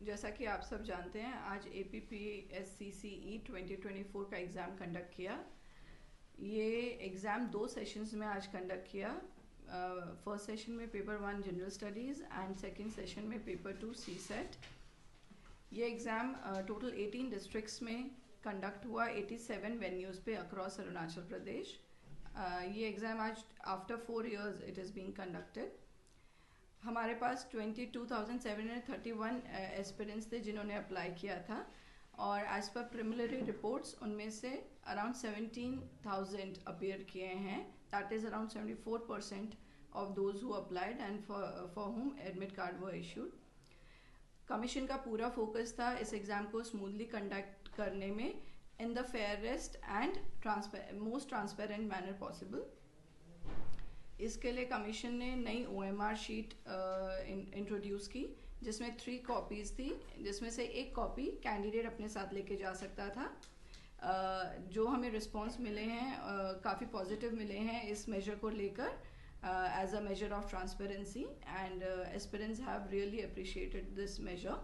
जैसा कि आप सब जानते हैं, आज APPSCCE 2024 का एग्ज़ाम कंडक्ट किया। ये एग्ज़ाम 2 सेशंस में आज कंडक्ट किया। फर्स्ट सेशन में paper 1 general studies and second session में पेपर 2 CSET। ये एग्ज़ाम टोटल 18 डिस्ट्रिक्ट्स में कंडक्ट हुआ, 87 वेन्यूज़ पे अक्रॉस अरुणाचल प्रदेश। ये एग्ज़ाम आज after 4 years it is being conducted. हमारे पास 22,731 एस्पिरेंट्स थे जिन्होंने अप्लाई किया था, और एज पर प्रिलिमिनरी रिपोर्ट्स उनमें से अराउंड 17,000 अपीयर किए हैं। That is around 74% of those who applied and for हुम एडमिट कार्ड वर इशूड। कमीशन का पूरा फोकस था इस एग्ज़ाम को स्मूथली कंडक्ट करने में in the fairest and most transparent manner possible. इसके लिए कमीशन ने नई OMR शीट इंट्रोड्यूस की, जिसमें 3 कॉपीज़ थी, जिसमें से एक कॉपी कैंडिडेट अपने साथ लेके जा सकता था। जो हमें रिस्पांस मिले हैं काफ़ी पॉजिटिव मिले हैं इस मेजर को लेकर as a measure of transparency, and aspirants have really appreciated this measure.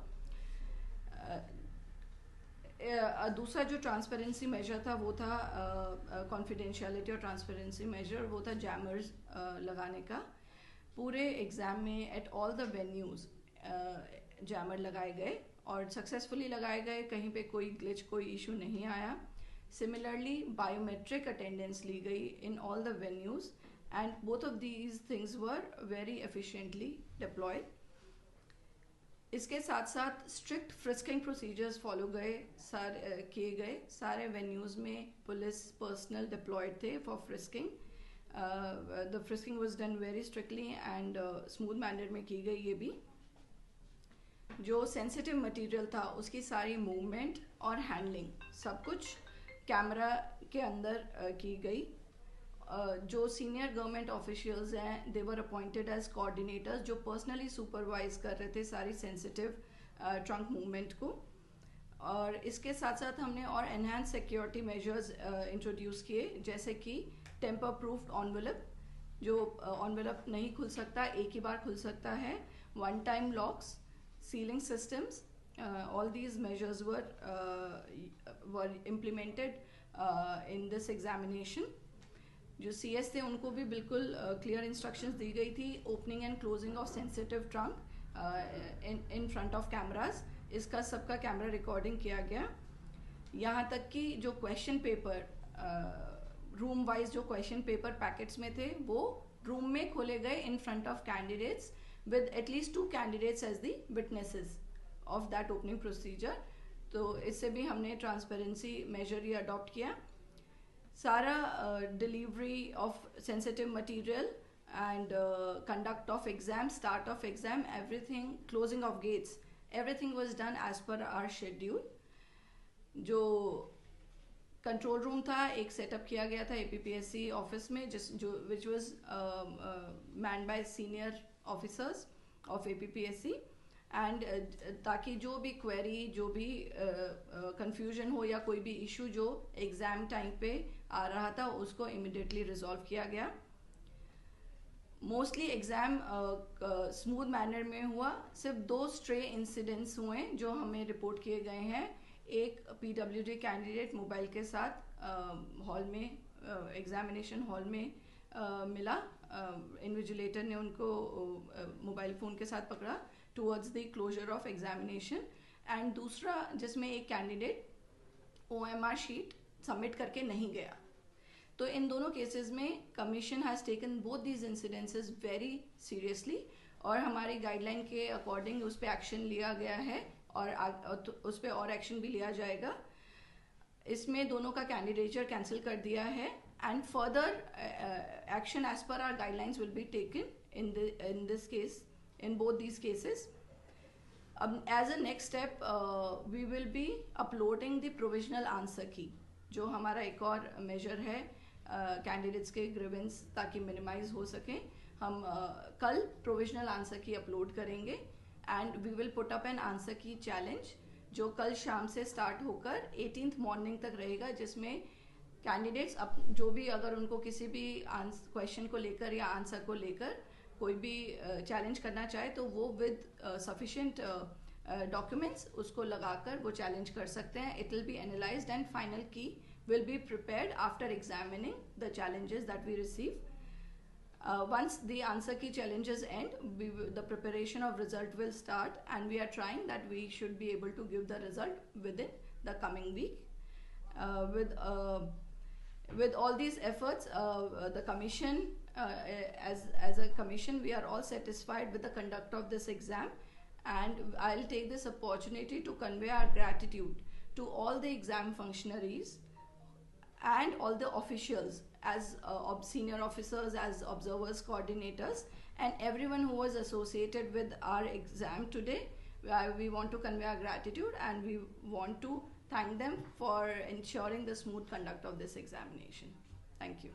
दूसरा जो ट्रांसपेरेंसी मेजर था वो था कॉन्फिडेंशियलिटी और ट्रांसपेरेंसी मेजर, वो था जैमर्स लगाने का। पूरे एग्ज़ाम में at all the venues jammer लगाए गए और सक्सेसफुली लगाए गए, कहीं पे कोई ग्लिच, कोई इशू नहीं आया। सिमिलरली बायोमेट्रिक अटेंडेंस ली गई in all the venues, and both of these things were very efficiently deployed. इसके साथ साथ स्ट्रिक्ट फ्रिस्किंग प्रोसीजर्स फॉलो किए गए। सारे वेन्यूज़ में पुलिस पर्सनल डिप्लॉयड थे for frisking. The frisking was done very strictly and smooth manner में की गई। ये भी जो सेंसिटिव मटेरियल था उसकी सारी मूवमेंट और हैंडलिंग सब कुछ कैमरा के अंदर की गई। जो सीनियर गवर्नमेंट ऑफिशियल्स हैं, दे वर अपॉइंटेड एज कोऑर्डिनेटर्स, जो पर्सनली सुपरवाइज कर रहे थे सारी सेंसिटिव ट्रंक मूवमेंट को। और इसके साथ साथ हमने और एनहांस सिक्योरिटी मेजर्स इंट्रोड्यूस किए, जैसे कि टेम्पर प्रूफ्ड एनवेलप, जो एनवेलप नहीं खुल सकता, एक ही बार खुल सकता है, 1 time locks, ceiling systems, all these measures were implemented in this examination। जो CS थे उनको भी बिल्कुल क्लियर इंस्ट्रक्शंस दी गई थी, opening and closing of sensitive trunk in front of cameras. इसका सबका कैमरा रिकॉर्डिंग किया गया। यहाँ तक कि जो क्वेश्चन पेपर रूम वाइज जो क्वेश्चन पेपर पैकेट्स में थे वो रूम में खोले गए in front of candidates with at least 2 candidates as the witnesses of that opening procedure. तो इससे भी हमने ट्रांसपेरेंसी मेजर ये अडॉप्ट किया। सारा delivery of sensitive material and conduct of exam, start of exam, everything, closing of gates, everything was done as per our schedule. जो control room था एक सेटअप किया गया था APPSC ऑफिस में, which was manned by senior officers of APPSC, and ताकि जो भी क्वेरी, जो भी कंफ्यूजन हो या कोई भी इशू जो एग्ज़ाम टाइम पे आ रहा था उसको इमिडिएटली रिजॉल्व किया गया। मोस्टली एग्ज़ाम स्मूथ मैनर में हुआ। सिर्फ 2 स्ट्रे इंसिडेंट्स हुए जो हमें रिपोर्ट किए गए हैं। एक PWD कैंडिडेट मोबाइल के साथ हॉल में, एग्जामिनेशन हॉल में मिला। इन्विजिलेटर ने उनको मोबाइल फ़ोन के साथ पकड़ा towards the closure of examination. And दूसरा जिसमें एक कैंडिडेट OMR शीट सबमिट करके नहीं गया। तो इन दोनों केसेस में commission has taken both these incidences very seriously, और हमारी गाइडलाइन के अकॉर्डिंग उस पर एक्शन लिया गया है और उस पर और एक्शन भी लिया जाएगा। इसमें दोनों का कैंडिडेचर कैंसिल कर दिया है, and further action as per our guidelines will be taken in this case, in both these cases। As a next step we will be uploading the provisional answer key, जो हमारा एक और major है candidates के grievance ताकि minimise हो सके। हम कल प्रोविजनल आंसर की अपलोड करेंगे, and we will put up an answer key challenge जो कल शाम से स्टार्ट होकर 18th मॉर्निंग तक रहेगा, जिसमें कैंडिडेट्स जो भी अगर उनको किसी भी क्वेश्चन को लेकर या आंसर को लेकर कोई भी चैलेंज करना चाहे तो वो विद सफिशिएंट documents उसको लगाकर वो challenge कर सकते हैं. It will be analyzed and final key will be prepared after examining the challenges that we receive. Once the answer key challenges end, the preparation of result will start, and we are trying that we should be able to give the result within the coming week. With all these efforts, the commission, as a commission, we are all satisfied with the conduct of this exam, and I'll take this opportunity to convey our gratitude to all the exam functionaries and all the officials as senior officers, as observers, coordinators, and everyone who was associated with our exam today. We want to convey our gratitude, and we want to thank them for ensuring the smooth conduct of this examination. Thank you.